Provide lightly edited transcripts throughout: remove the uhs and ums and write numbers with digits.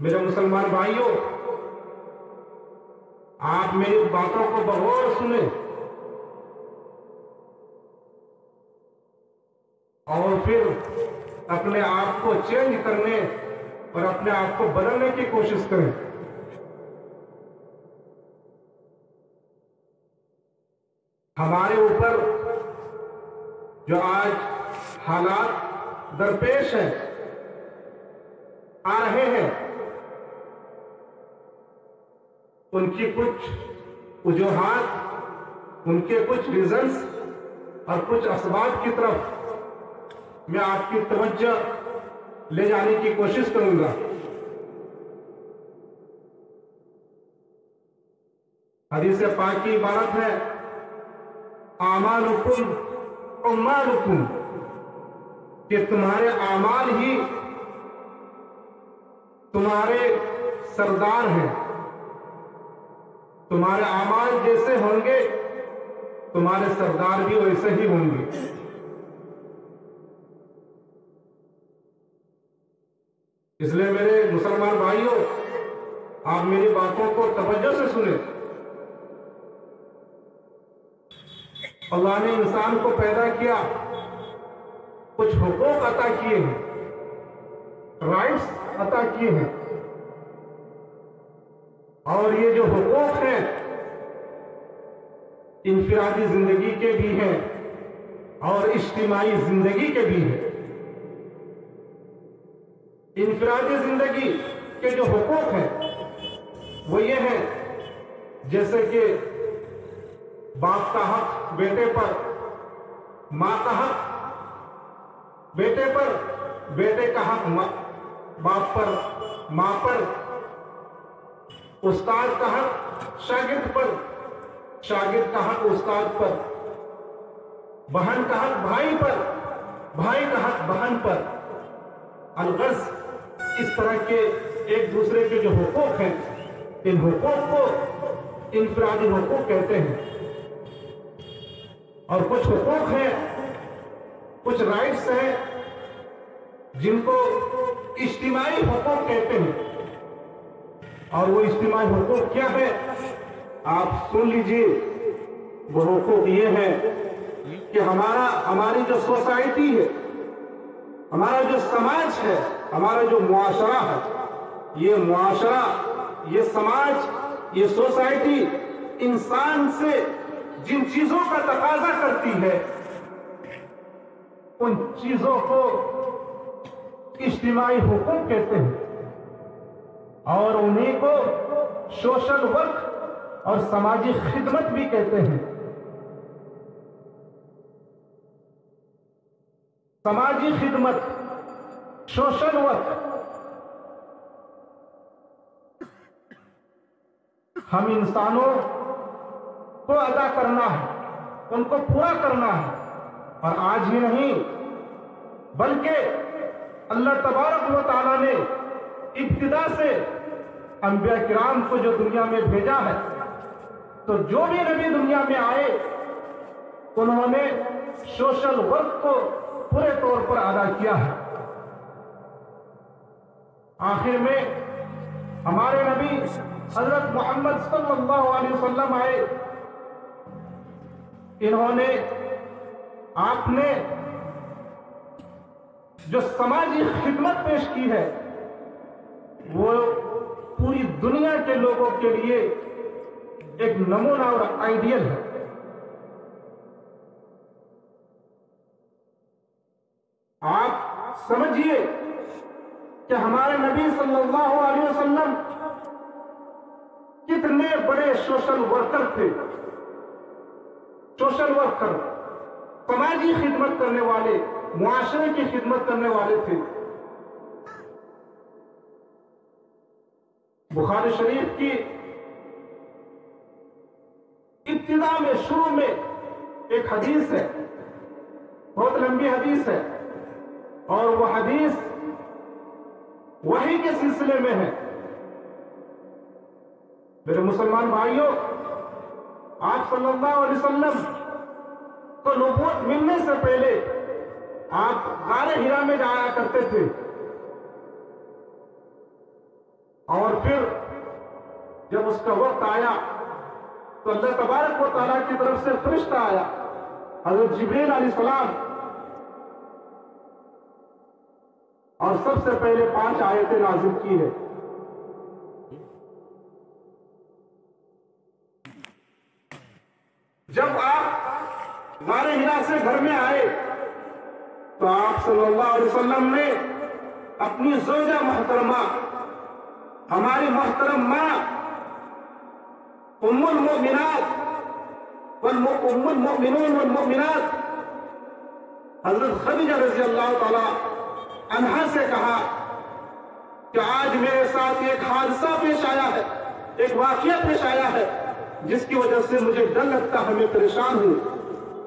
میرے مسلمان بھائیوں، آپ میری باتوں کو بغور سنیں اور پھر اپنے آپ کو چینج کرنے اور اپنے آپ کو بدلنے کی کوشش کریں۔ ہمارے اوپر جو آج حالات درپیش ہیں، آ رہے ہیں، ان کی کچھ وجوہات، ان کے کچھ ریزنز اور کچھ اسباب کی طرف میں آپ کی توجہ لے جانے کی کوشش کروں گا۔ حدیث پاک کی عبارت ہے، اعمالکم عمالکم، کہ تمہارے اعمال ہی تمہارے سردار ہیں۔ تمہارے اعمال جیسے ہوں گے تمہارے سردار بھی ویسے ہی ہوں گے۔ اس لیے میرے مسلمان بھائیوں، آپ میری باتوں کو توجہ سے سنیں۔ اللہ نے انسان کو پیدا کیا، کچھ حقوق عطا کیے ہیں، رائٹس عطا کیے ہیں، اور یہ جو حقوق ہیں انفرادی زندگی کے بھی ہیں اور اجتماعی زندگی کے بھی ہیں۔ انفرادی زندگی کے جو حقوق ہیں وہ یہ ہیں، جیسے کہ باپ کا حق بیٹے پر، ماں کا حق بیٹے پر، بیٹے کا حق باپ پر، ماں پر، استاد کا حق شاگرد پر، شاگرد کا حق استاد پر، بہن کا حق بھائی پر، بھائی کا حق بہن پر، الغرض اس طرح کے ایک دوسرے کے جو حقوق ہیں، ان حقوق کو انفرادی حقوق کہتے ہیں۔ اور کچھ حقوق ہیں، کچھ رائٹس ہیں جن کو اجتماعی حقوق کہتے ہیں۔ اور وہ اجتماعی حقوق کیا ہے؟ آپ سن لیجئے۔ وہ حقوق یہ ہے کہ ہماری جو سوسائٹی ہے، ہمارا جو سماج ہے، ہمارا جو معاشرہ ہے، یہ معاشرہ، یہ سماج، یہ سوسائٹی انسان سے جن چیزوں کا تقاضا کرتی ہے، ان چیزوں کو اجتماعی حقوق کہتے ہیں، اور انہیں کو سوشل ورک اور سماجی خدمت بھی کہتے ہیں۔ سماجی خدمت، سوشل ورک، ہم انسانوں کو ادا کرنا ہے، ان کو پورا کرنا ہے۔ اور آج ہی نہیں بلکہ اللہ تبارک و تعالیٰ نے ابتدا سے انبیاء کرام کو جو دنیا میں بھیجا ہے، تو جو بھی نبی دنیا میں آئے انہوں نے سوشل ورک کو پورے طور پر ادا کیا ہے۔ آخر میں ہمارے نبی حضرت محمد صلی اللہ علیہ وسلم آئے، انہوں نے، آپ نے جو سماجی خدمت پیش کی ہے وہ پوری دنیا کے لوگوں کے لیے ایک نمونہ اور آئیڈیل ہے۔ آپ سمجھیے کہ ہمارے نبی صلی اللہ علیہ وسلم کتنے بڑے سوشل ورکر تھے، سوشل ورکر، سماجی خدمت کرنے والے، معاشرے کی خدمت کرنے والے تھے۔ بخاری شریف کی ابتدا میں، شروع میں ایک حدیث ہے، بہت لمبی حدیث ہے، اور وہ حدیث وحی کے سلسلے میں ہے۔ میرے مسلمان بھائیوں، آپ صلی اللہ علیہ وسلم کو نبوت ملنے سے پہلے آپ غار ہرا میں جایا کرتے تھے۔ اور پھر جب اس کا وقت آیا تو اللہ تبارک و تعالیٰ کی طرف سے فرشتہ آیا حضرت جبریل علیہ السلام، اور سب سے پہلے 5 آیتیں نازل کی ہے۔ جب آپ غار حرا سے گھر میں آئے تو آپ صلی اللہ علیہ وسلم نے اپنی زوجہ محترمہ، ہماری محترم ماں ام المؤمنات ام المؤمنون والمؤمنات حضرت خدیجہ رضی اللہ تعالی عنہا سے کہا کہ آج میرے ساتھ ایک حادثہ پیش آیا ہے، ایک واقعہ پیش آیا ہے جس کی وجہ سے مجھے ڈر لگتا ہے، میں پریشان ہوں،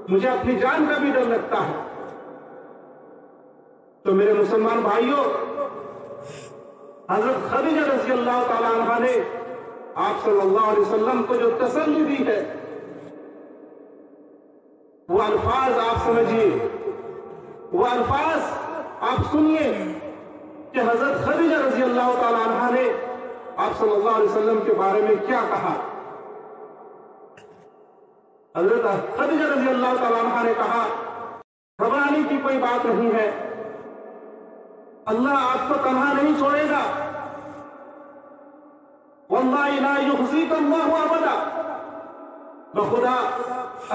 مجھے اپنی جان کا بھی ڈر لگتا ہے۔ تو میرے مسلمان بھائیوں، حضرت خدیجہ رضی اللہ تعالی عنہا نے آپ صلی اللہ علیہ وسلم کو جو تسلی دی ہے، وہ الفاظ آپ سمجھیے، وہ الفاظ آپ سنیے کہ حضرت خدیجہ رضی اللہ تعالی عنہا نے آپ صلی اللہ علیہ وسلم کے بارے میں کیا کہا۔ حضرت خدیجہ رضی اللہ تعالی عنہا نے کہا، گھبرانے کی کوئی بات نہیں ہے، اللہ آپ کو تنہا نہیں چھوڑے گا، واللہ لا یخزیک اللہ ابدا، بخدا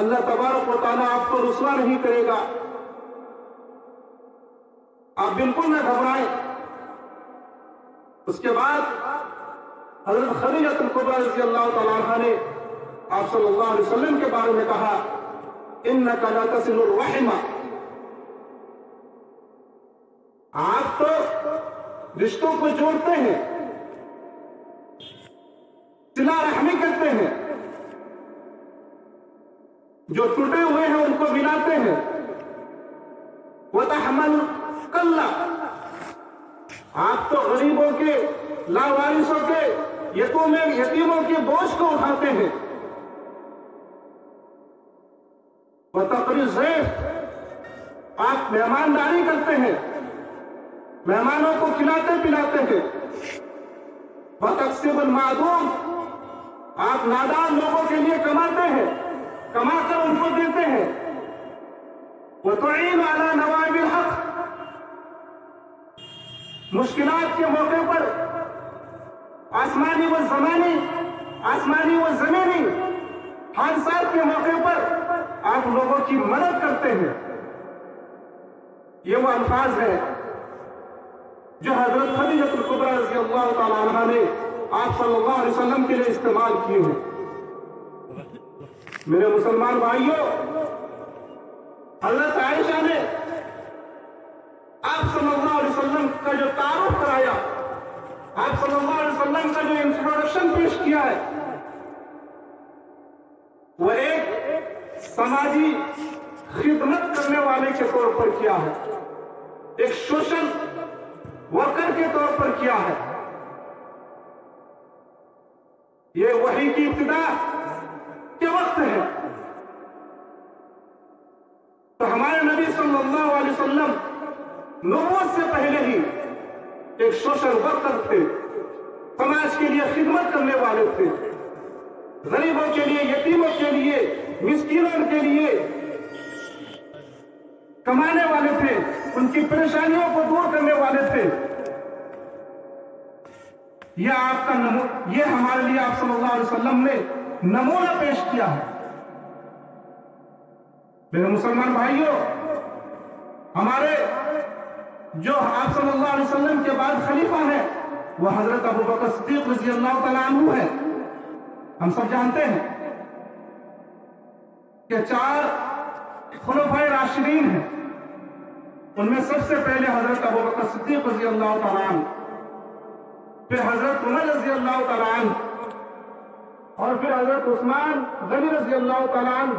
اللہ تبارک و تعالیٰ آپ کو رسوا نہیں کرے گا، آپ بالکل نہ گھبرائیں۔ اس کے بعد حضرت خدیجہ الکبریٰ رضی اللہ تعالیٰ عنہا نے آپ صلی اللہ علیہ وسلم کے بارے میں کہا، انک لا تصل الرحم، آپ تو رشتوں کو جوڑتے ہیں، صلہ رحمی کرتے ہیں، جو ٹوٹے ہوئے ہیں ان کو ملاتے ہیں، وتحمل کلا، آپ تو غریبوں کے، لاوارثوں کے، یتیموں کے بوجھ کو اٹھاتے ہیں، وتقری الضیف، آپ مہمانداری کرتے ہیں، مہمانوں کو کھلاتے پلاتے ہیں، وتکسب المعدوم، آپ نادان لوگوں کے لیے کماتے ہیں، کما کر ان کو دیتے ہیں، وتعین علی نوائب الحق، مشکلات کے موقع پر آسمانی و زمانی، آسمانی و زمینی حادثات کے موقع پر آپ لوگوں کی مدد کرتے ہیں۔ یہ وہ الفاظ ہیں جو حضرت خدیجہ الکبریٰ رضی اللہ تعالی عنہا نے آپ صلی اللہ علیہ وسلم کے لیے استعمال کیے ہیں۔ میرے مسلمان بھائیوں، حضرت عائشہ نے آپ صلی اللہ علیہ وسلم کا جو تعارف کرایا، آپ صلی اللہ علیہ وسلم کا جو انٹروڈکشن پیش کیا ہے، وہ ایک سماجی خدمت کرنے والے کے طور پر کیا ہے، ایک سوشل ورکر کے طور پر کیا ہے۔ یہ وحی کی ابتدا کے وقت ہے، تو ہمارے نبی صلی اللہ علیہ وسلم نبوت سے پہلے ہی ایک سوشل ورکر تھے، سماج کے لیے خدمت کرنے والے تھے، غریبوں کے لیے، یتیموں کے لیے، مسکینوں کے لیے کمانے والے تھے، ان کی پریشانیوں کو دور کرنے والے تھے۔ یہ آپ کا یہ ہمارے لیے آپ صلی اللہ علیہ وسلم نے نمونہ پیش کیا ہے۔ میرے مسلمان بھائیوں، ہمارے جو آپ صلی اللہ علیہ وسلم کے بعد خلیفہ ہیں وہ حضرت ابو بکر صدیق رضی اللہ تعالیٰ عنہ ہے۔ ہم سب جانتے ہیں کہ 4 خلفائے راشدین ہیں، ان میں سب سے پہلے حضرت ابو بکر صدیق رضی اللہ تعالیٰ عنہ، پھر حضرت عمر رضی اللہ تعالیٰ عنہ، اور پھر حضرت عثمان غنی رضی اللہ تعالیٰ عنہ،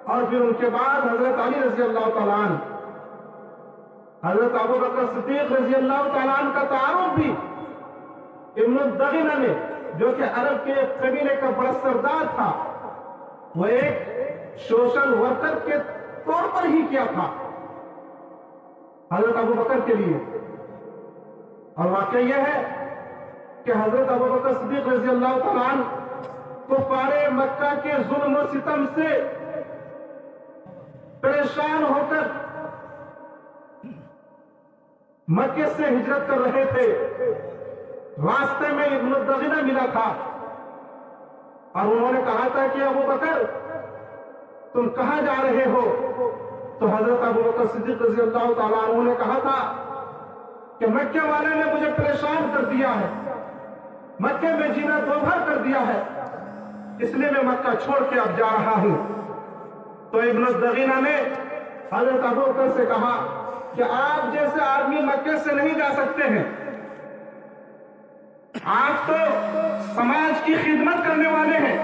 اور پھر ان کے بعد حضرت علی رضی اللہ تعالیٰ عنہ۔ حضرت ابو بکر صدیق رضی اللہ تعالیٰ عنہ کا تعارف بھی ابن الدغینہ نے، جو کہ عرب کے ایک قبیلے کا بڑا سردار تھا، وہ ایک سوشل ورکر کے طور پر ہی کیا تھا حضرت ابو بکر کے لیے۔ اور واقعہ یہ ہے کہ حضرت ابوبکر صدیق رضی اللہ تعالیٰ عنہ کفار مکہ کے ظلم و ستم سے پریشان ہو کر مکے سے ہجرت کر رہے تھے. راستے میں ابن الدغینہ ملا تھا اور انہوں نے کہا تھا کہ ابوبکر تم کہاں جا رہے ہو؟ تو حضرت ابوبکر صدیق رضی اللہ تعالیٰ عنہ نے کہا تھا کہ مکے والے نے مجھے پریشان کر دیا ہے، مکے میں جینا دوبھر کر دیا ہے، اس لیے میں مکہ چھوڑ کے اب جا رہا ہوں. تو ابن الدغینہ نے حضرت ابوبکر سے کہا کہ آپ جیسے آدمی مکے سے نہیں جا سکتے ہیں، آپ تو سماج کی خدمت کرنے والے ہیں،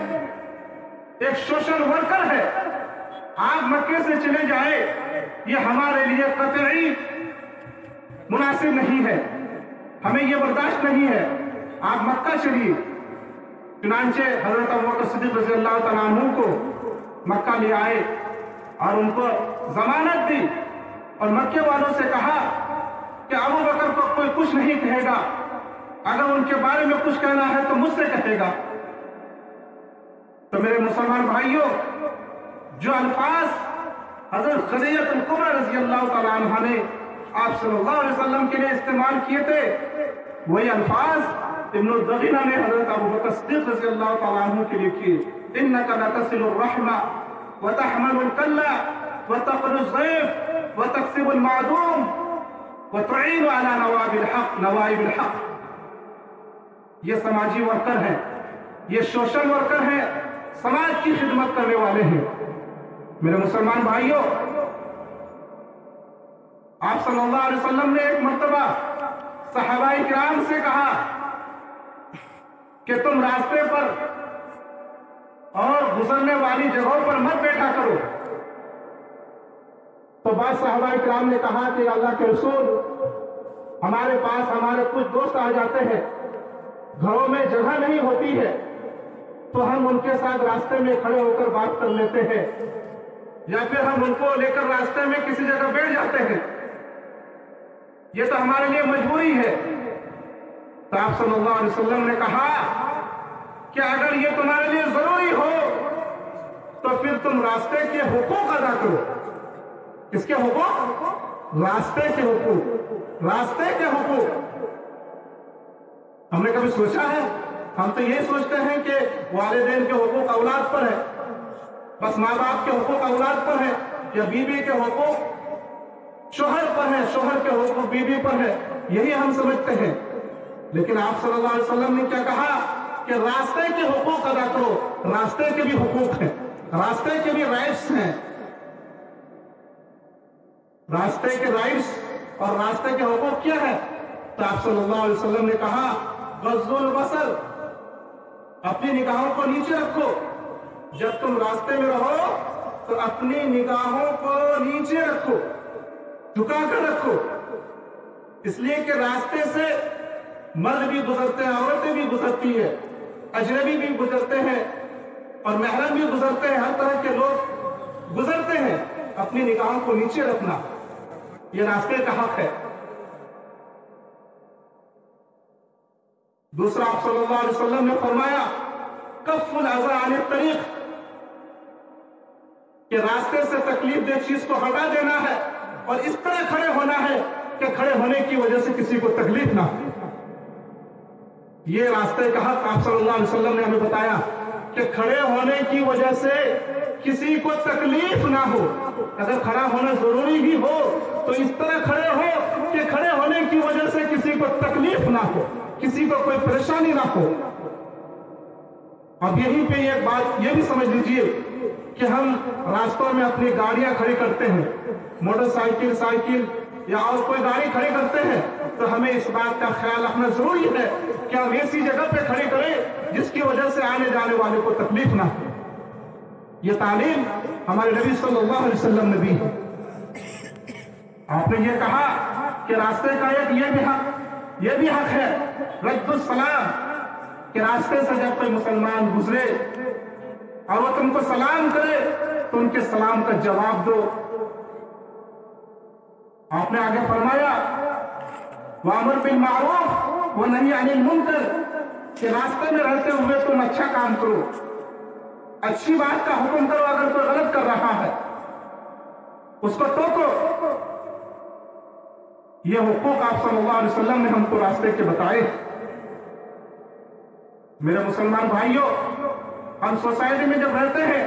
ایک سوشل ورکر ہے، آپ مکے سے چلے جائیں یہ ہمارے لیے قطعی مناسب نہیں ہے، ہمیں یہ برداشت نہیں ہے، آپ مکہ چلیے. چنانچہ حضرت ابوبکر صدیق رضی اللہ تعالیٰ عنہ کو مکہ لے آئے اور ان کو ضمانت دی اور مکے والوں سے کہا کہ ابوبکر کو کوئی کچھ نہیں کہے گا، اگر ان کے بارے میں کچھ کہنا ہے تو مجھ سے کہے گا. تو میرے مسلمان بھائیوں، جو الفاظ حضرت خدیجہ الکبریٰ رضی اللہ تعالیٰ عنہ نے آپ صلی اللہ علیہ وسلم کے لیے استعمال کیے تھے، وہی الفاظ ابن الدغینہ نے حضرت ابوبکر صدیق رضی اللہ تعالیٰ عنہ کے لیے کیے. إِنَّكَ لَتَصِلُ الرَّحْمَ وَتَحْمَلُ الْكَلَّ وَتَقْرِضُ الضَّيْفَ وَتَكْسِبُ الْمَعْدُومَ وَتُعِينُ عَلَى نَوَائِبِ الْحَقِّ. یہ سماجی ورکر ہیں، یہ سوشل ورکر ہیں، سماج کی خدمت کرنے والے ہیں. میرے مسلمان بھائیوں، آپ صلی اللہ علیہ وسلم نے ایک مرتبہ صحابہ کرام سے کہا کہ تم راستے پر اور گزرنے والی جگہوں پر مت بیٹھا کرو. تو بعض صحابہ کرام نے کہا کہ اللہ کے رسول، ہمارے پاس ہمارے کچھ دوست آ جاتے ہیں، گھروں میں جگہ نہیں ہوتی ہے، تو ہم ان کے ساتھ راستے میں کھڑے ہو کر بات کر لیتے ہیں، یا پھر ہم ان کو لے کر راستے میں کسی جگہ بیٹھ جاتے ہیں، یہ تو ہمارے لیے مجبوری ہے. تو آپ صلی اللہ علیہ وسلم نے کہا کہ اگر یہ تمہارے لیے ضروری ہو تو پھر تم راستے کے حقوق ادا کرو. کس کے حقوق؟ راستے کے حقوق. راستے کے حقوق ہم نے کبھی سوچا ہے؟ ہم تو یہ سوچتے ہیں کہ والدین کے حقوق اولاد پر ہے، بس ماں باپ کے حقوق اولاد پر ہے، یا بیوی کے حقوق شوہر پر ہے، شوہر کے حقوق بیوی پر ہے، یہی ہم سمجھتے ہیں. لیکن آپ صلی اللہ علیہ وسلم نے کیا کہا کہ راستے کے حقوق ادا کرو. راستے کے بھی حقوق ہیں، راستے کے بھی رائٹس ہیں. راستے کے رائٹس اور راستے کے حقوق کیا ہے؟ تو آپ صلی اللہ علیہ وسلم نے کہا غض البصر، اپنی نگاہوں کو نیچے رکھو. جب تم راستے میں رہو تو اپنی نگاہوں کو نیچے رکھو، جھکا کر رکھو، اس لیے کہ راستے سے مرد بھی گزرتے ہیں، عورتیں بھی گزرتی ہیں، اجنبی بھی گزرتے ہیں اور محرم بھی گزرتے ہیں، ہر طرح کے لوگ گزرتے ہیں. اپنی نگاہوں کو نیچے رکھنا یہ راستے کا حق ہے. دوسرا، آپ صلی اللہ علیہ وسلم نے فرمایا کف الاذى عن الطریق، کہ راستے سے تکلیف دہ چیز کو ہٹا دینا ہے اور اس طرح کھڑے ہونا ہے کہ کھڑے ہونے کی وجہ سے کسی کو تکلیف نہ ہو. یہ راستے کا حق آپ صلی اللہ علیہ وسلم نے ہمیں بتایا کہ کھڑے ہونے کی وجہ سے کسی کو تکلیف نہ ہو. اگر کھڑا ہونا ضروری بھی ہو تو اس طرح کھڑے ہو کہ کھڑے ہونے کی وجہ سے کسی کو تکلیف نہ ہو، کسی کو کوئی پریشانی نہ ہو. اب یہیں پہ ایک بات یہ بھی سمجھ لیجئے کہ ہم راستوں میں اپنی گاڑیاں کھڑی کرتے ہیں، موٹر سائیکل، سائیکل یا اور کوئی گاڑی کھڑی کرتے ہیں، تو ہمیں اس بات کا خیال رکھنا ضروری ہے کہ ہم ایسی جگہ پہ کھڑی کریں جس کی وجہ سے آنے جانے والے کو تکلیف نہ ہو. یہ تعلیم ہمارے نبی صلی اللہ علیہ وسلم نے دی ہے. آپ نے یہ کہا کہ راستے کا ایک یہ بھی حق ہے رد السلام، کہ راستے سے جب کوئی مسلمان گزرے اور وہ تم کو سلام کرے تو ان کے سلام کا جواب دو. آپ نے آگے فرمایا وَأَمْرُ بِالْمَعْرُوفِ وَنَهْيِ عَنِ الْمُنكَرِ، کہ راستے میں رہتے ہوئے تم اچھا کام کرو، اچھی بات کا حکم کرو، اگر کوئی غلط کر رہا ہے اس کو ٹوکو۔ یہ حقوق آپ صلی اللہ علیہ وسلم نے ہم کو راستے کے بتائے۔ میرے مسلمان بھائیوں، ہم سوسائٹی میں جب رہتے ہیں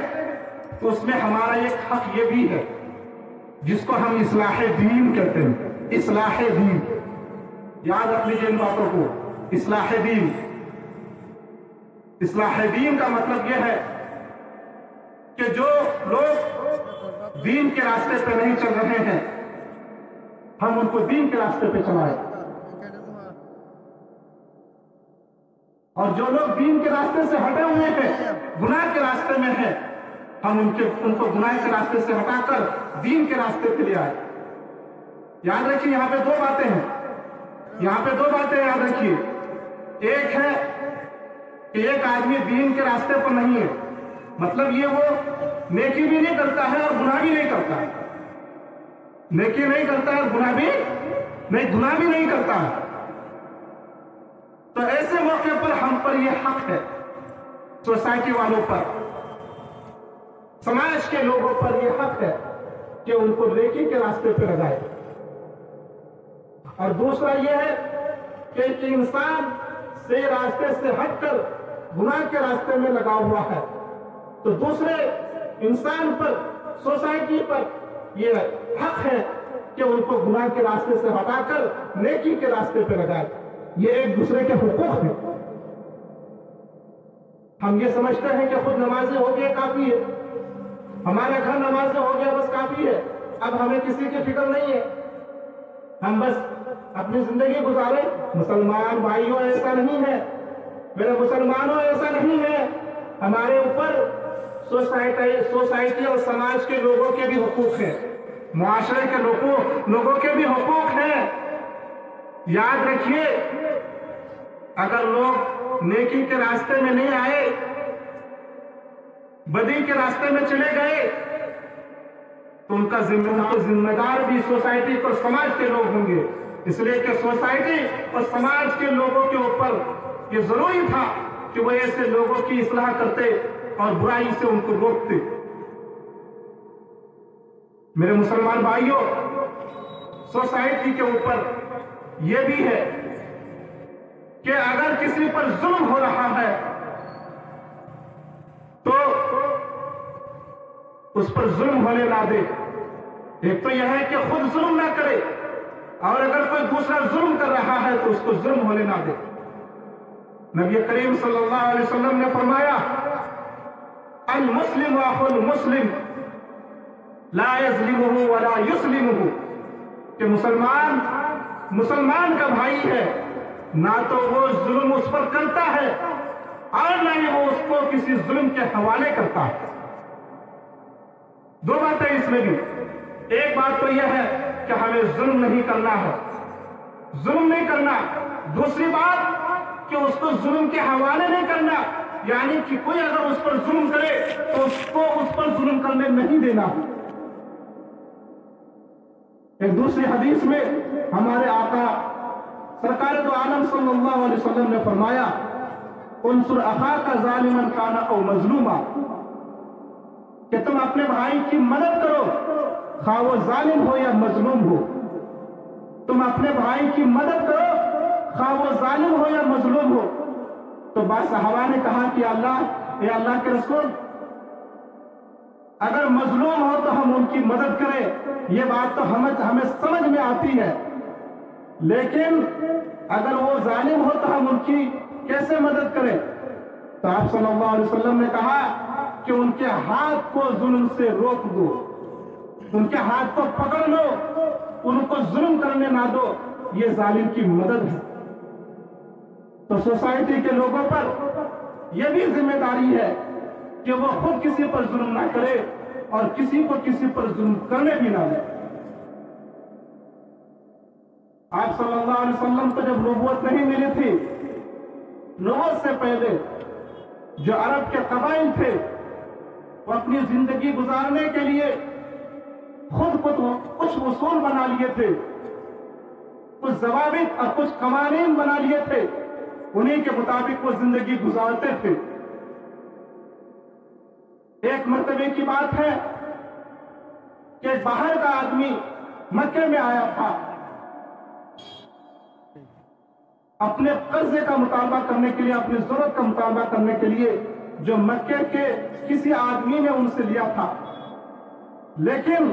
تو اس میں ہمارا ایک حق یہ بھی ہے جس کو ہم اصلاح دین کہتے ہیں۔ اصلاح دین، یاد رکھ لیجیے ان باتوں کو۔ اصلاح دین، اصلاح دین کا مطلب یہ ہے کہ جو لوگ دین کے راستے پہ نہیں چل رہے ہیں ہم ان کو دین کے راستے پہ چلائیں، اور جو لوگ دین کے راستے سے ہٹے ہوئے ہیں، گناہ کے راستے میں ہیں، ہم ان کو گناہ کے راستے سے ہٹا کر دین کے راستے پہ لے آئے۔ یاد رکھیے یہاں پہ دو باتیں ہیں، یہاں پہ دو باتیں یاد رکھیے۔ ایک ہے کہ ایک آدمی دین کے راستے پر نہیں ہے، مطلب یہ وہ نیکی بھی نہیں کرتا ہے اور گناہ بھی نہیں کرتا ہے، نیکی نہیں کرتا ہے اور گناہ بھی نہیں کرتا ہے۔ تو ایسے موقع پر ہم پر یہ حق ہے، سوسائٹی والوں پر، سماج کے لوگوں پر یہ حق ہے کہ ان کو نیکی کے راستے پہ لگائے۔ اور دوسرا یہ ہے کہ ایک انسان سے راستے سے ہٹ کر گناہ کے راستے میں لگا ہوا ہے تو دوسرے انسان پر، سوسائٹی پر یہ حق ہے کہ ان کو گناہ کے راستے سے ہٹا کر نیکی کے راستے پہ لگائے۔ یہ ایک دوسرے کے حقوق ہیں۔ ہم یہ سمجھتے ہیں کہ خود نمازی ہو گیا کافی ہے، ہمارے گھر نمازی ہو گیا بس کافی ہے، اب ہمیں کسی کی فکر نہیں ہے، ہم بس اپنی زندگی گزارے۔ مسلمان بھائیوں ایسا نہیں ہے، میرے مسلمانوں ایسا نہیں ہے، ہمارے اوپر سوسائٹی اور سماج کے لوگوں کے بھی حقوق ہیں، معاشرے کے لوگوں کے بھی حقوق ہیں۔ یاد رکھیے اگر لوگ نیکی کے راستے میں نہیں آئے، بدی کے راستے میں چلے گئے تو ان کا ذمہ دار بھی سوسائٹی اور سماج کے لوگ ہوں گے، اس لیے کہ سوسائٹی اور سماج کے لوگوں کے اوپر یہ ضروری تھا کہ وہ ایسے لوگوں کی اصلاح کرتے اور برائی سے ان کو روکتے۔ میرے مسلمان بھائیوں، سوسائٹی کے اوپر یہ بھی ہے کہ اگر کسی پر ظلم ہو رہا ہے تو اس پر ظلم ہونے نہ دے۔ ایک تو یہ ہے کہ خود ظلم نہ کرے، اور اگر کوئی دوسرا ظلم کر رہا ہے تو اس کو ظلم ہونے نہ دے۔ نبی کریم صلی اللہ علیہ وسلم نے فرمایا المسلم اخو المسلم لا یظلمہ ولا یسلمہ، کہ مسلمان کا بھائی ہے، نہ تو وہ ظلم اس پر کرتا ہے اور نہ ہی وہ اس کو کسی ظلم کے حوالے کرتا ہے۔ دو باتیں اس میں بھی، ایک بات تو یہ ہے کہ ہمیں ظلم نہیں کرنا ہے، ظلم نہیں کرنا، دوسری بات کہ اس کو ظلم کے حوالے نہیں کرنا، یعنی کہ کوئی اگر اس پر ظلم کرے تو اس کو اس پر ظلم کرنے نہیں دینا۔ ایک دوسری حدیث میں ہمارے آقا سرکار دو عالم صلی اللہ علیہ وسلم نے فرمایا انصر اخاک ظالما کان او مظلوما، کہ تم اپنے بھائی کی مدد کرو خواہ وہ ظالم ہو یا مظلوم ہو، تم اپنے بھائی کی مدد کرو خواہ وہ ظالم ہو یا مظلوم ہو۔ تو بعض صحابہ نے کہا کہ اے اللہ کے رسول، اگر مظلوم ہو تو ہم ان کی مدد کریں، یہ بات تو ہمیں سمجھ میں آتی ہے، لیکن اگر وہ ظالم ہو تو ہم ان کی کیسے مدد کریں؟ تو آپ صلی اللہ علیہ وسلم نے کہا کہ ان کے ہاتھ کو ظلم سے روک دو، ان کے ہاتھ کو پکڑ لو، ان کو ظلم کرنے نہ دو، یہ ظالم کی مدد ہے۔ تو سوسائٹی کے لوگوں پر یہ بھی ذمہ داری ہے کہ وہ خود کسی پر ظلم نہ کرے اور کسی کو کسی پر ظلم کرنے بھی نہ دے۔ آپ صلی اللہ علیہ وسلم کو جب نبوت نہیں ملی تھی، نبوت سے پہلے جو عرب کے قبائل تھے وہ اپنی زندگی گزارنے کے لیے خود کچھ اصول بنا لیے تھے، کچھ ضوابط اور کچھ قوانین بنا لیے تھے انہیں کے مطابق وہ زندگی گزارتے تھے۔ ایک مرتبے کی بات ہے کہ باہر کا آدمی مکے میں آیا تھا، اپنے قرضے کا مطالبہ کرنے کے لیے، اپنی ضرورت کا مطالبہ کرنے کے لیے، جو مکے کے کسی آدمی نے ان سے لیا تھا، لیکن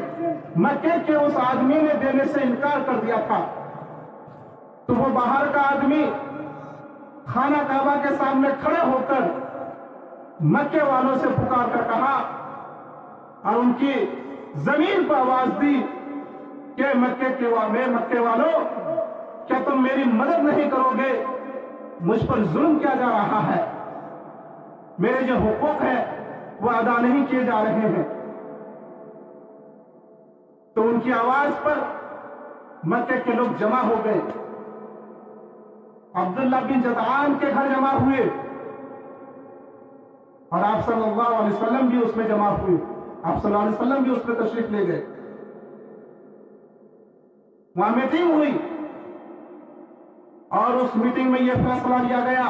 مکے کے اس آدمی نے دینے سے انکار کر دیا تھا۔ تو وہ باہر کا آدمی خانہ کعبہ کے سامنے کھڑے ہو کر مکے والوں سے پکار کر کہا اور ان کی زمین پر آواز دی کہ مکے والوں، کیا تم میری مدد نہیں کرو گے؟ مجھ پر ظلم کیا جا رہا ہے، میرے جو حقوق ہیں وہ ادا نہیں کیے جا رہے ہیں۔ تو ان کی آواز پر مکے کے لوگ جمع ہو گئے، عبداللہ بن جدعان کے گھر جمع ہوئے اور آپ صلی اللہ علیہ وسلم بھی اس میں جمع ہوئے، آپ صلی اللہ علیہ وسلم بھی اس میں تشریف لے گئے۔ وہاں میٹنگ ہوئی اور اس میٹنگ میں یہ فیصلہ لیا گیا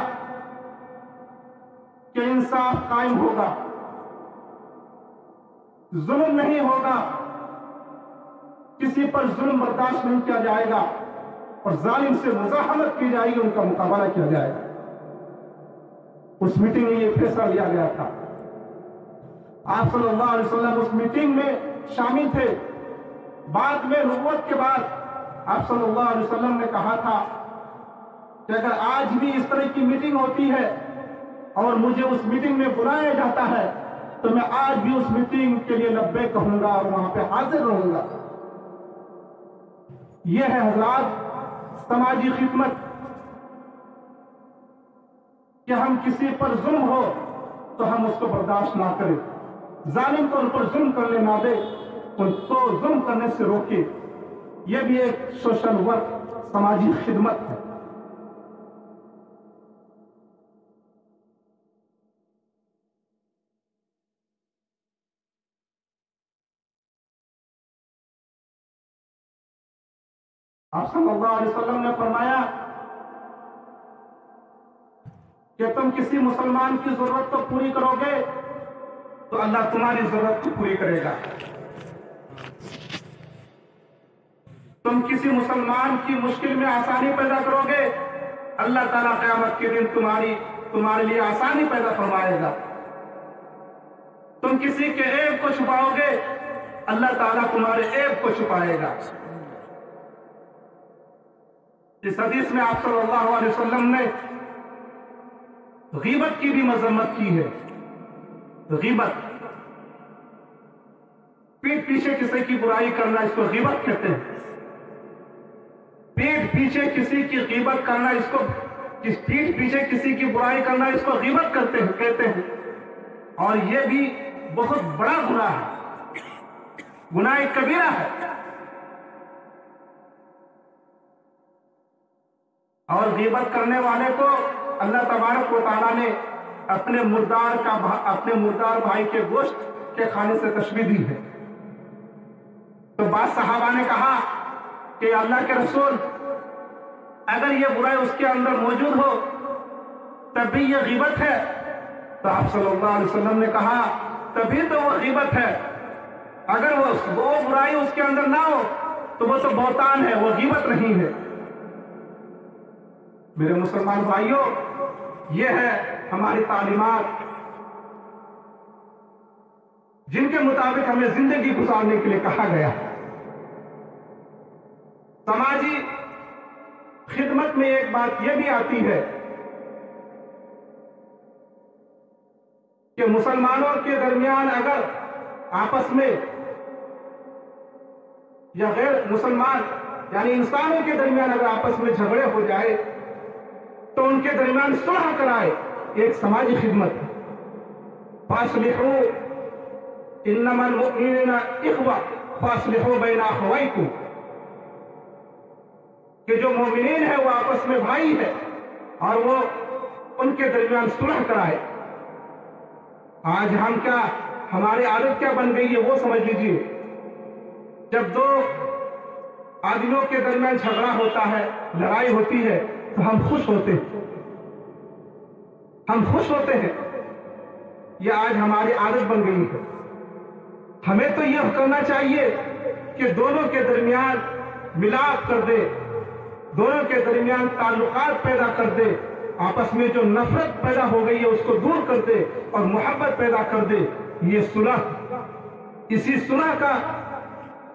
کہ انصاف قائم ہوگا، ظلم نہیں ہوگا، کسی پر ظلم برداشت نہیں کیا جائے گا اور ظالم سے مزاحمت کی جائے گی، ان کا مقابلہ کیا جائے گا۔ اس میٹنگ میں یہ فیصلہ لیا گیا تھا۔ آپ صلی اللہ علیہ وسلم اس میٹنگ میں شامل تھے۔ بعد میں نبوت کے بعد آپ صلی اللہ علیہ وسلم نے کہا تھا کہ اگر آج بھی اس طرح کی میٹنگ ہوتی ہے اور مجھے اس میٹنگ میں بلایا جاتا ہے تو میں آج بھی اس میٹنگ کے لیے لبیک کہوں گا اور وہاں پہ حاضر رہوں گا۔ یہ ہے حضرات سماجی خدمت، کہ ہم کسی پر ظلم ہو تو ہم اس کو برداشت نہ کریں، ظالم کو ان پر ظلم کرنے نہ دے، ان کو ظلم کرنے سے روکے۔ یہ بھی ایک سوشل ورک، سماجی خدمت ہے۔ آپ صلی اللہ علیہ وسلم نے فرمایا کہ تم کسی مسلمان کی ضرورت کو پوری کرو گے تو اللہ تمہاری ضرورت کو پوری کرے گا۔ تم کسی مسلمان کی مشکل میں آسانی پیدا کرو گے، اللہ تعالیٰ قیامت کے دن تمہارے لیے آسانی پیدا فرمائے گا۔ تم کسی کے عیب کو چھپاؤ گے، اللہ تعالیٰ تمہارے عیب کو چھپائے گا۔ اس حدیث میں آپ صلی اللہ علیہ وسلم نے غیبت کی بھی مذمت کی ہے۔ غیبت، پیٹھ پیچھے کسی کی برائی کرنا، اس کو غیبت کہتے ہیں۔ پیٹھ پیچھے کسی کی غیبت کرنا، پیٹھ پیچھے کسی کی برائی کرنا، اس کو غیبت کہتے ہیں۔ اور یہ بھی بہت بڑا گناہ ہے، گناہ کبیرہ ہے۔ اور غیبت کرنے والے کو اللہ تبارک و تعالیٰ نے اپنے مردار بھائی کے گوشت کے کھانے سے تشبیہ دی ہے۔ تو بعض صحابہ نے کہا کہ اللہ کے رسول، اگر یہ برائی اس کے اندر موجود ہو تب بھی یہ غیبت ہے؟ تو آپ صلی اللہ علیہ وسلم نے کہا تبھی تو وہ غیبت ہے، اگر وہ برائی اس کے اندر نہ ہو تو وہ تو بہتان ہے، وہ غیبت نہیں ہے۔ میرے مسلمان بھائیوں، یہ ہے ہماری تعلیمات جن کے مطابق ہمیں زندگی گزارنے کے لیے کہا گیا۔ سماجی خدمت میں ایک بات یہ بھی آتی ہے کہ مسلمانوں کے درمیان اگر آپس میں یا غیر مسلمان یعنی انسانوں کے درمیان اگر آپس میں جھگڑے ہو جائے تو ان کے درمیان صلح کرائے، ایک سماجی خدمت ہے۔ فاصلحوا انما المؤمنون اخوہ فاصلحوا بین اخویکم، کہ جو مومنین ہیں وہ آپس میں بھائی ہے اور وہ ان کے درمیان صلح کرائے۔ آج ہماری عادت کیا بن گئی ہے وہ سمجھ لیجیے، جب دو آدمیوں کے درمیان جھگڑا ہوتا ہے، لڑائی ہوتی ہے تو ہم خوش ہوتے ہیں، ہم خوش ہوتے ہیں، یہ آج ہماری عادت بن گئی ہے۔ ہمیں تو یہ کرنا چاہیے کہ دونوں کے درمیان ملاپ کر دے، دونوں کے درمیان تعلقات پیدا کر دے، آپس میں جو نفرت پیدا ہو گئی ہے اس کو دور کر دے اور محبت پیدا کر دے۔ یہ صلح، اسی صلح کا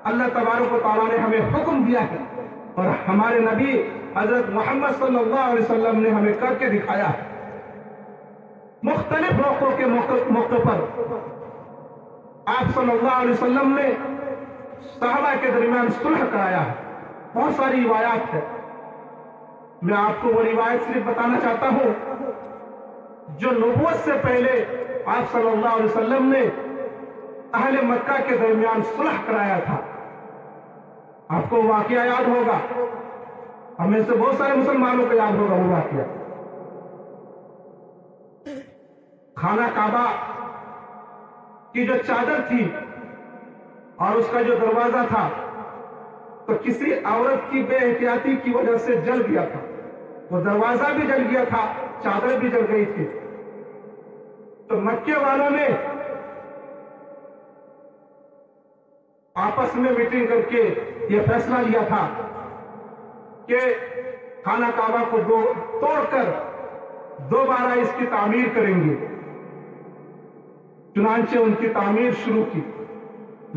اللہ تبارک و تعالیٰ نے ہمیں حکم دیا ہے اور ہمارے نبی حضرت محمد صلی اللہ علیہ وسلم نے ہمیں کر کے دکھایا ہے۔ مختلف موقعوں کے موقع پر آپ صلی اللہ علیہ وسلم نے صحابہ کے درمیان صلح کرایا ہے۔ بہت ساری روایات ہے، میں آپ کو وہ روایت صرف بتانا چاہتا ہوں جو نبوت سے پہلے آپ صلی اللہ علیہ وسلم نے اہل مکہ کے درمیان صلح کرایا تھا۔ آپ کو واقعہ یاد ہوگا، ہمیں سے بہت سارے مسلمانوں کو یاد ہوگا وہ واقعہ۔ خانہ کعبہ کی جو چادر تھی اور اس کا جو دروازہ تھا تو کسی عورت کی بے احتیاطی کی وجہ سے جل گیا تھا، وہ دروازہ بھی جل گیا تھا، چادر بھی جل گئی تھی۔ تو مکے والوں نے آپس میں میٹنگ کر کے یہ فیصلہ لیا تھا کہ خانہ کعبہ کو توڑ کر دوبارہ اس کی تعمیر کریں گے۔ چنانچہ ان کی تعمیر شروع کی،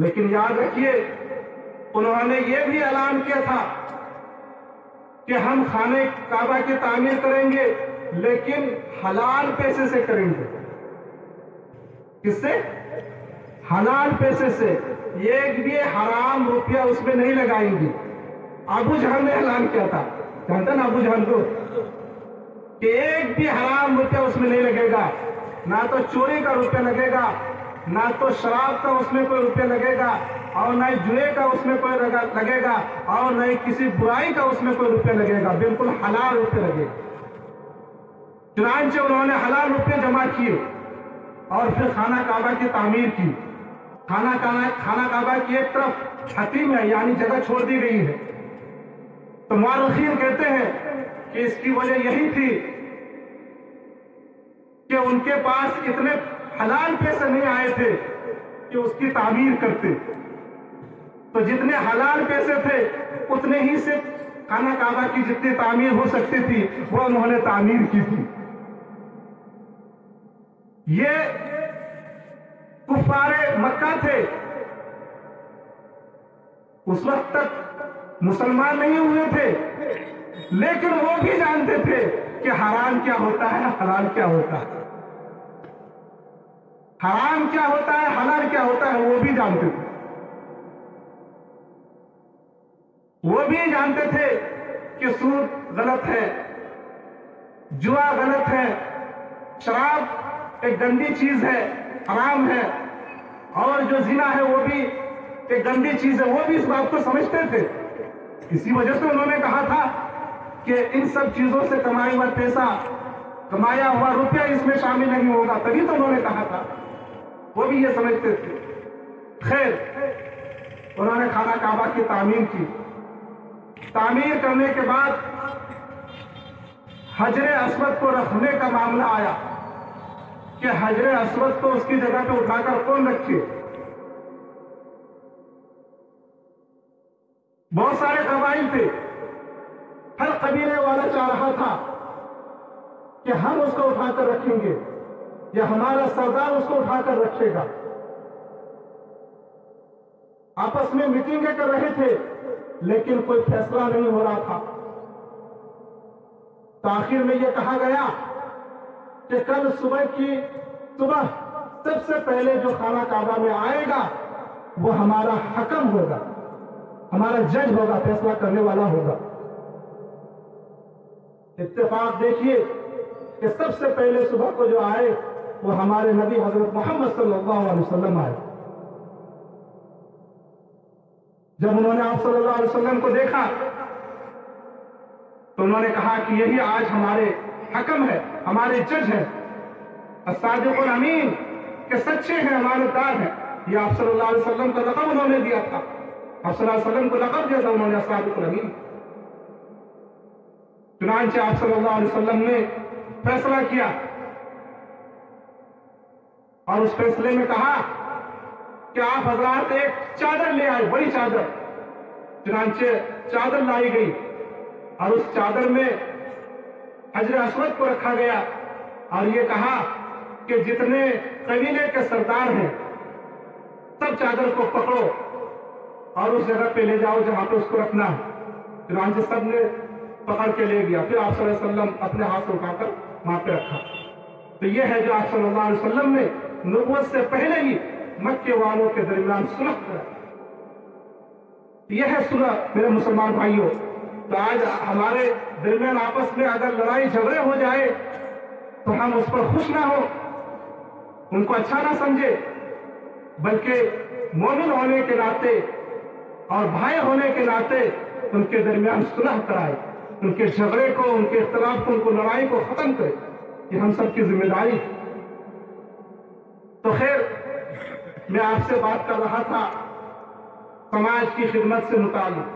لیکن یاد رکھیے انہوں نے یہ بھی اعلان کیا تھا کہ ہم خانہ کعبہ کی تعمیر کریں گے لیکن حلال پیسے سے کریں گے۔ کس سے؟ حلال پیسے سے، ایک بھی حرام روپیہ اس میں نہیں لگائیں گے۔ ابو جہل نے اعلان کیا تھا، جانتا نا ابو جہل کو، کہ ایک بھی حرام روپیہ اس میں نہیں لگے گا، نہ تو چوری کا روپیہ لگے گا، نہ تو شراب کا اس میں کوئی روپیہ لگے گا، اور نہ جوئے کا اس میں کوئی لگے گا، اور نہ کسی برائی کا اس میں کوئی روپیہ لگے گا، بالکل حلال روپیہ لگے گا۔ چنانچہ انہوں نے حلال روپیہ جمع کیے اور پھر خانہ کعبہ کی تعمیر کی۔ خانہ کعبہ کی ایک طرف حتیم ہے، یعنی جگہ چھوڑ دی گئی ہے۔ تو مورخین کہتے ہیں کہ اس کی وجہ یہی تھی کہ ان کے پاس اتنے حلال پیسے نہیں آئے تھے کہ اس کی تعمیر کرتے، تو جتنے حلال پیسے تھے اتنے ہی سے خانہ کعبہ کی جتنی تعمیر ہو سکتی تھی وہ انہوں نے تعمیر کی تھی۔ یہ کفار مکہ تھے، اس وقت تک مسلمان نہیں ہوئے تھے، لیکن وہ بھی جانتے تھے کہ حرام کیا ہوتا ہے، حلال کیا ہوتا ہے، حرام کیا ہوتا ہے، حلال کیا ہوتا ہے، وہ بھی جانتے تھے۔ وہ بھی جانتے تھے کہ سود غلط ہے، جوا غلط ہے، شراب ایک گندی چیز ہے، حرام ہے، اور جو زنا ہے وہ بھی ایک گندی چیز ہے، وہ بھی اس بات کو سمجھتے تھے۔ اسی وجہ سے انہوں نے کہا تھا کہ ان سب چیزوں سے کمایا ہوا پیسہ، کمایا ہوا روپیہ اس میں شامل نہیں ہوگا، تبھی تو انہوں نے کہا تھا، وہ بھی یہ سمجھتے تھے۔ خیر، انہوں نے خانہ کعبہ کی تعمیر کی۔ تعمیر کرنے کے بعد حجر اسود کو رکھنے کا معاملہ آیا کہ حجر اسود کو اس کی جگہ پہ اٹھا کر کون رکھے۔ بہت سارے قبائل تھے، ہر قبیلے والا چاہ رہا تھا کہ ہم اس کو اٹھا کر رکھیں گے یا ہمارا سردار اس کو اٹھا کر رکھے گا۔ آپس میں میٹنگیں کر رہے تھے لیکن کوئی فیصلہ نہیں ہو رہا تھا۔ تاخیر میں یہ کہا گیا کہ کل صبح سب سے پہلے جو خانہ کعبہ میں آئے گا وہ ہمارا حکم ہوگا، ہمارا جج ہوگا، فیصلہ کرنے والا ہوگا۔ اتفاق دیکھیے کہ سب سے پہلے صبح کو جو آئے وہ ہمارے نبی حضرت محمد صلی اللہ علیہ وسلم آئے۔ جب انہوں نے آپ صلی اللہ علیہ وسلم کو دیکھا تو انہوں نے کہا کہ یہی آج ہمارے حکم ہے، ہمارے جج ہیں، الصادق الامین، کہ سچے ہیں، امانتدار ہیں۔ یہ آپ صلی اللہ علیہ وسلم کا لقب انہوں نے دیا تھا، آپ صلی اللہ علیہ وسلم کو لقب دیا تھا انہوں نے الصادق الامین۔ چنانچہ آپ صلی اللہ علیہ وسلم نے فیصلہ کیا اور اس فیصلے میں کہا کہ آپ حضرات ایک چادر لے آئے، بڑی چادر۔ چنانچہ چادر لائی گئی اور اس چادر میں حجر اسود کو رکھا گیا اور یہ کہا کہ جتنے قبیلے کے سردار ہیں سب چادر کو پکڑو اور اس جگہ پہ لے جاؤ جہاں پہ اس کو رکھنا ہے۔ چنانچہ سب نے پکڑ کے لے گیا، پھر آپ صلی اللہ علیہ وسلم اپنے ہاتھ اٹھا کر وہاں پہ رکھا۔ تو یہ ہے جو آپ صلی اللہ علیہ وسلم نے نبوت سے پہلے ہی مکے والوں کے درمیان صلح کرا۔ یہ ہے صلح میرے مسلمان بھائیوں۔ تو آج ہمارے درمیان آپس میں اگر لڑائی جھگڑے ہو جائے تو ہم اس پر خوش نہ ہو، ان کو اچھا نہ سمجھے، بلکہ مومن ہونے کے ناطے اور بھائی ہونے کے ناطے ان کے درمیان صلح کرائے، ان کے جھگڑے کو، ان کے اختلاف کو، ان کو لڑائی کو ختم کرے۔ یہ ہم سب کی ذمہ داری۔ تو خیر، میں آپ سے بات کر رہا تھا سماج کی خدمت سے متعلق،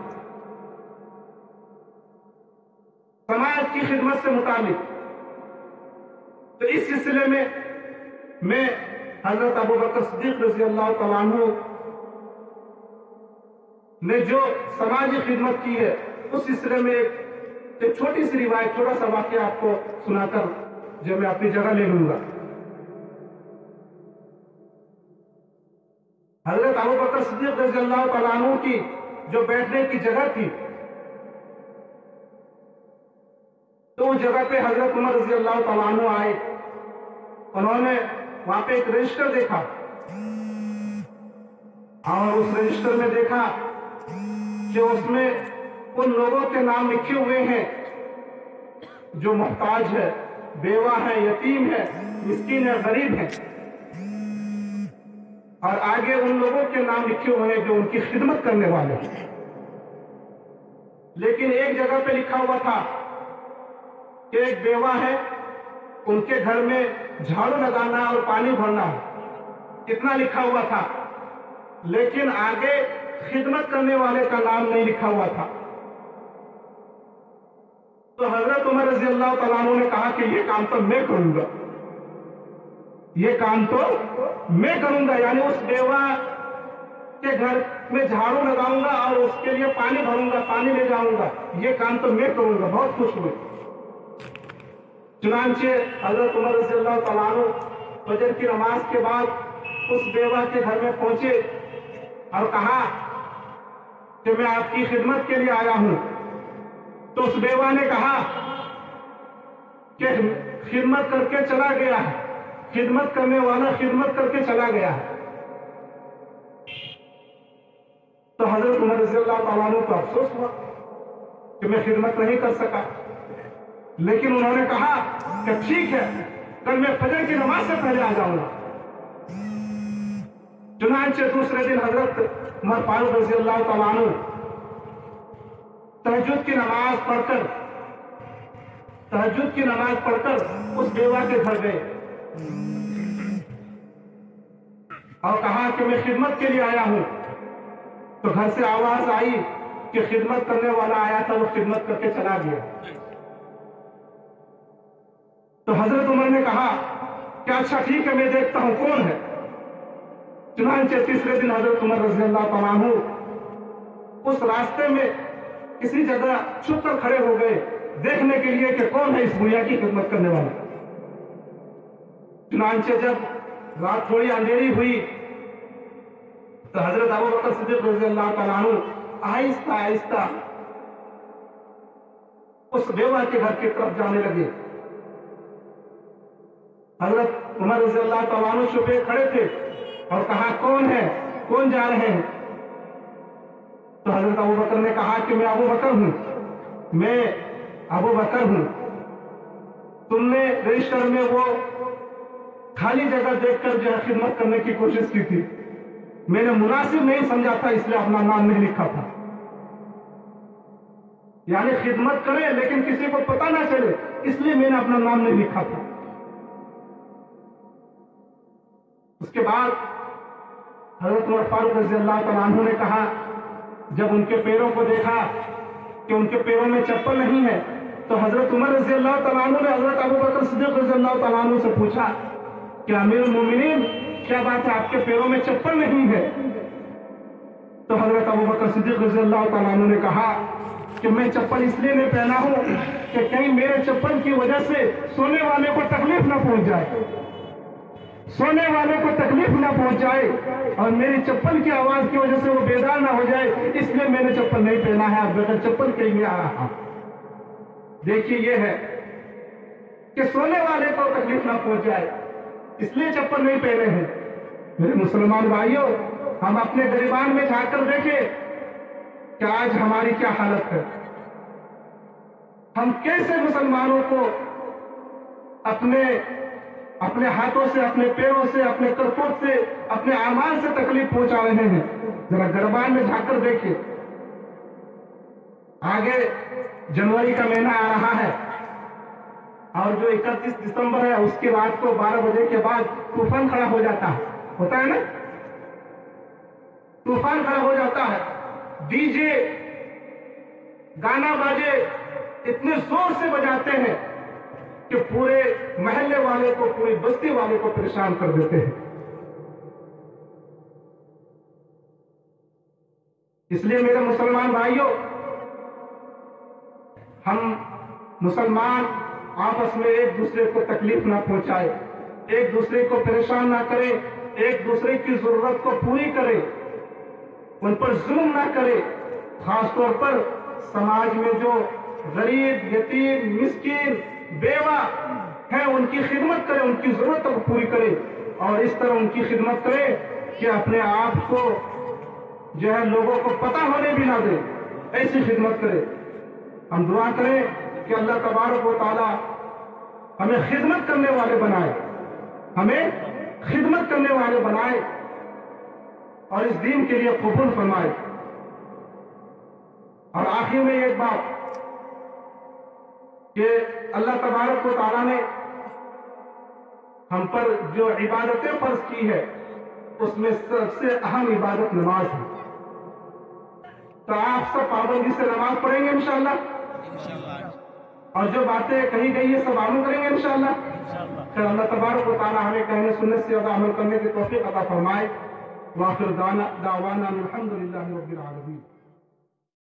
سماج کی خدمت سے متعلق۔ تو اس سلسلے میں حضرت ابو بکر صدیق رضی اللہ تعالیٰ عنہ نے جو سماجی خدمت کی ہے اس سلسلے میں ایک چھوٹی سی روایت، چھوٹا سا واقعہ آپ کو سنا کر جو میں اپنی جگہ لے لوں گا۔ حضرت ابو بکر صدیق رضی اللہ تعالیٰ عنہ کی جو بیٹھنے کی جگہ تھی، تو اس جگہ پہ حضرت عمر رضی اللہ تعالیٰ عنہ آئے۔ انہوں نے وہاں پہ ایک رجسٹر دیکھا اور اس رجسٹر میں دیکھا کہ اس میں ان لوگوں کے نام لکھے ہوئے ہیں جو محتاج ہے، بیوہ ہے، یتیم ہے، مسکین ہے، غریب ہے، اور آگے ان لوگوں کے نام لکھے ہوئے ہیں جو ان کی خدمت کرنے والے ہیں۔ لیکن ایک جگہ پہ لکھا ہوا تھا کہ ایک بیوہ ہے، ان کے گھر میں جھاڑو لگانا اور پانی بھرنا ہے، اتنا لکھا ہوا تھا، لیکن آگے خدمت کرنے والے کا نام نہیں لکھا ہوا تھا۔ تو حضرت عمر رضی اللہ تعالیٰ عنہ نے کہا کہ یہ کام تو میں کروں گا، یہ کام تو میں کروں گا، یعنی اس بیوہ کے گھر میں جھاڑو لگاؤں گا اور اس کے لیے پانی بھروں گا، پانی لے جاؤں گا، یہ کام تو میں کروں گا۔ بہت خوش ہوئے۔ چنانچہ حضرت عمر رضی اللہ تعالیٰ عنہ فجر کی نماز کے بعد اس بیوہ کے گھر میں پہنچے اور کہا کہ میں آپ کی خدمت کے لیے آیا ہوں۔ تو اس بیوہ نے کہا کہ خدمت کر کے چلا گیا ہے، خدمت کرنے والا خدمت کر کے چلا گیا ہے۔ تو حضرت عمر رضی اللہ تعالیٰ عنہ کو افسوس ہوا کہ میں خدمت نہیں کر سکا، لیکن انہوں نے کہا کہ ٹھیک ہے، کل میں فجر کی نماز سے پہلے آ جاؤں گا۔ چنانچہ دوسرے دن حضرت عمر فاروق رضی اللہ تعالیٰ عنہ تہجد کی نماز پڑھ کر اس بیوہ کے گھر گئے اور کہا کہ میں خدمت کے لیے آیا ہوں۔ تو گھر سے آواز آئی کہ خدمت کرنے والا آیا تھا، وہ خدمت کر کے چلا گیا۔ تو حضرت عمر نے کہا کہ اچھا ٹھیک ہے، میں دیکھتا ہوں کون ہے۔ چنانچہ تیسرے دن حضرت عمر رضی اللہ تعالیٰ عنہ اس راستے میں کسی جگہ چھپ کر کھڑے ہو گئے دیکھنے کے لیے کہ کون ہے اس بھیا کی خدمت کرنے والا۔ چنانچہ جب رات تھوڑی اندھیری ہوئی تو حضرت ابو بکر صدیق رضی اللہ تعالیٰ عنہ آہستہ آہستہ اس بیوہ کے گھر کی طرف جانے لگے۔ حضرت عمر رضی اللہ تعالیٰ عنہ چھپے کھڑے تھے اور کہا کون ہے، کون جا رہے ہیں؟ تو حضرت ابو بکر نے کہا کہ میں ابو بکر ہوں، میں ابو بکر ہوں۔ تم نے رجسٹر میں وہ خالی جگہ دیکھ کر جو ہے خدمت کرنے کی کوشش کی تھی، میں نے مناسب نہیں سمجھا تھا، اس لیے اپنا نام نہیں لکھا تھا۔ یعنی خدمت کرے لیکن کسی کو پتہ نہ چلے، اس لیے میں نے اپنا نام نہیں لکھا تھا۔ اس کے بعد حضرت عمر فاروق رضی اللہ تعالیٰ عنہ نے کہا، جب ان کے پیروں کو دیکھا کہ ان کے پیروں میں چپل نہیں ہے، تو حضرت عمر رضی اللہ تعالیٰ عنہ نے حضرت ابو بکر صدیق رضی اللہ تعالیٰ عنہ سے پوچھا کہ امیر المومنین کیا بات ہے آپ کے پیروں میں چپل نہیں ہے؟ تو حضرت ابوبکر صدیق رضی اللہ تعالیٰ عنہ نے کہا کہ میں چپل اس لیے نہیں پہنا ہوں کہ کہیں میرے چپل کی وجہ سے سونے والے کو تکلیف نہ پہنچ جائے، سونے والے کو تکلیف نہ پہنچ جائے اور میری چپل کی آواز کی وجہ سے وہ بیدار نہ ہو جائے، اس لیے میں نے چپل نہیں پہنا ہے، اب بغیر چپل کے ہی آ رہا۔ دیکھیے یہ ہے کہ سونے والے کو تکلیف نہ پہنچ جائے اس لیے چپل نہیں پہنے ہیں۔ میرے مسلمان بھائیوں، ہم اپنے گریبان میں جھانک کر دیکھیں کہ آج ہماری کیا حالت ہے۔ ہم کیسے مسلمانوں کو اپنے ہاتھوں سے، اپنے پیروں سے، اپنے کرتوت سے، اپنے اعمال سے تکلیف پہنچا رہے ہیں۔ ذرا گریبان میں جھانک کر دیکھیں۔ آگے جنوری کا مہینہ آ رہا ہے اور جو 31 دسمبر ہے اس کے بعد کو 12 بجے کے بعد طوفان کھڑا ہو جاتا ہے، ہوتا ہے نا؟ طوفان کھڑا ہو جاتا ہے، ڈی جے گانا باجے اتنے زور سے بجاتے ہیں کہ پورے محلے والے کو، پوری بستی والے کو پریشان کر دیتے ہیں۔ اس لیے میرے مسلمان بھائیوں، ہم مسلمان آپس میں ایک دوسرے کو تکلیف نہ پہنچائے، ایک دوسرے کو پریشان نہ کرے، ایک دوسرے کی ضرورت کو پوری کرے، ان پر ظلم نہ کرے۔ خاص طور پر سماج میں جو غریب، یتیم، مسکین، بیوہ ہیں ان کی خدمت کرے، ان کی ضرورت کو پوری کرے اور اس طرح ان کی خدمت کرے کہ اپنے آپ کو جو ہے لوگوں کو پتہ ہونے بھی نہ دے، ایسی خدمت کرے۔ ہم دعا کریں کہ اللہ تبارک و تعالی ہمیں خدمت کرنے والے بنائے، ہمیں خدمت کرنے والے بنائے اور اس دین کے لیے قبول فرمائے۔ اور آخر میں ایک بات کہ اللہ تبارک و تعالیٰ نے ہم پر جو عبادتیں فرض کی ہے اس میں سب سے اہم عبادت نماز ہے۔ تو آپ سب پابندی سے نماز پڑھیں گے انشاءاللہ، اور جو باتیں کہی گئی ہے سب عمل کریں گے انشاءاللہ۔ پھر اللہ تبارک و تعالیٰ ہمیں کہنے سننے سے زیادہ عمل کرنے کی توفیق عطا فرمائے۔ وآخر دعوانا الحمدللہ رب العالمین۔